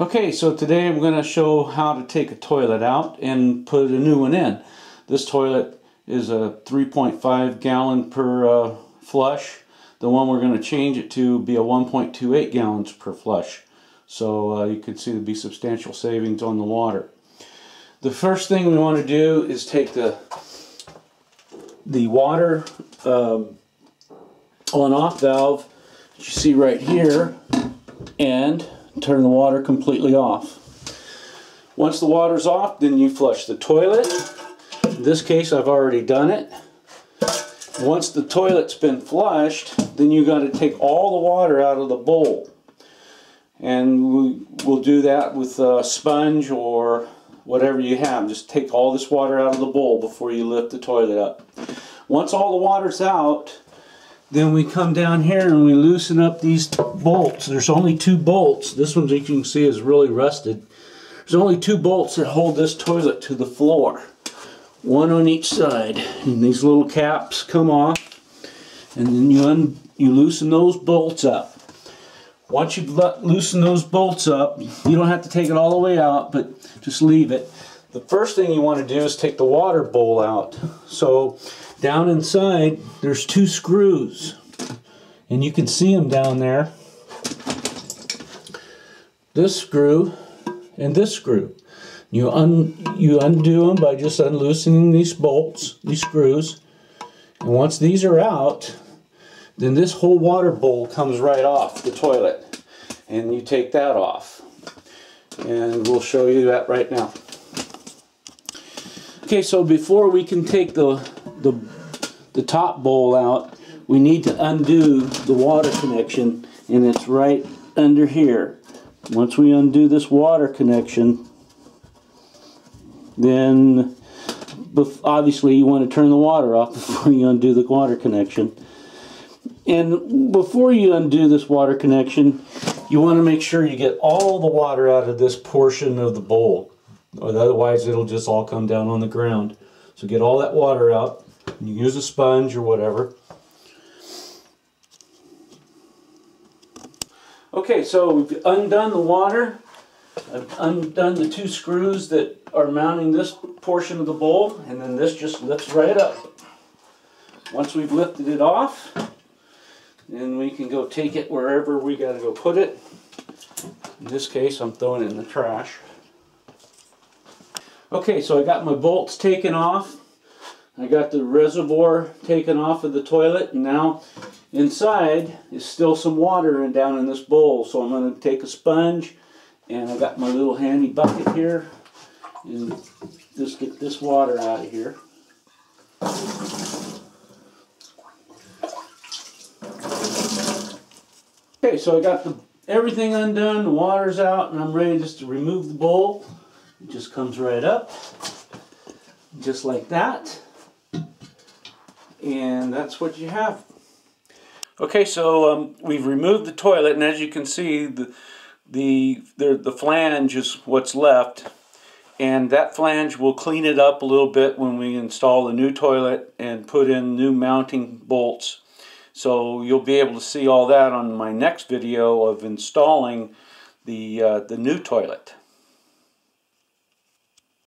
Okay, so today I'm going to show how to take a toilet out and put a new one in. This toilet is a 3.5 gallon per flush. The one we're going to change it to be a 1.28 gallons per flush. So you can see there'll be substantial savings on the water. The first thing we want to do is take the water on off valve that you see right here and turn the water completely off. Once the water's off, then you flush the toilet. In this case, I've already done it. Once the toilet's been flushed, then you got to take all the water out of the bowl. And we'll do that with a sponge or whatever you have. Just take all this water out of the bowl before you lift the toilet up. Once all the water's out, then we come down here and we loosen up these bolts. There's only 2 bolts. This one, as you can see, is really rusted. There's only 2 bolts that hold this toilet to the floor. One on each side. And these little caps come off. And then you loosen those bolts up. Once you loosen those bolts up, you don't have to take it all the way out, but just leave it. The first thing you want to do is take the water bowl out. So down inside, there's 2 screws, and you can see them down there. This screw and this screw. You undo them by just unloosening these bolts, these screws, and once these are out, then this whole water bowl comes right off the toilet, and you take that off, and we'll show you that right now. Okay, so before we can take the top bowl out, we need to undo the water connection, and it's right under here. Once we undo this water connection, then obviously you want to turn the water off before you undo the water connection. And before you undo this water connection, you want to make sure you get all the water out of this portion of the bowl, or otherwise it'll just all come down on the ground. So get all that water out. You use a sponge or whatever. Okay, so we've undone the water. I've undone the 2 screws that are mounting this portion of the bowl, and then this just lifts right up. Once we've lifted it off, then we can go take it wherever we got to go put it. In this case, I'm throwing it in the trash. Okay, so I got my bolts taken off. I got the reservoir taken off of the toilet, and now inside is still some water down in this bowl. So I'm going to take a sponge, and I got my little handy bucket here, and just get this water out of here. Okay, so I got everything undone, the water's out, and I'm ready just to remove the bowl. It just comes right up, just like that. And that's what you have. Okay, so we've removed the toilet, and as you can see, the flange is what's left. And that flange will clean it up a little bit when we install the new toilet and put in new mounting bolts. So you'll be able to see all that on my next video of installing the new toilet.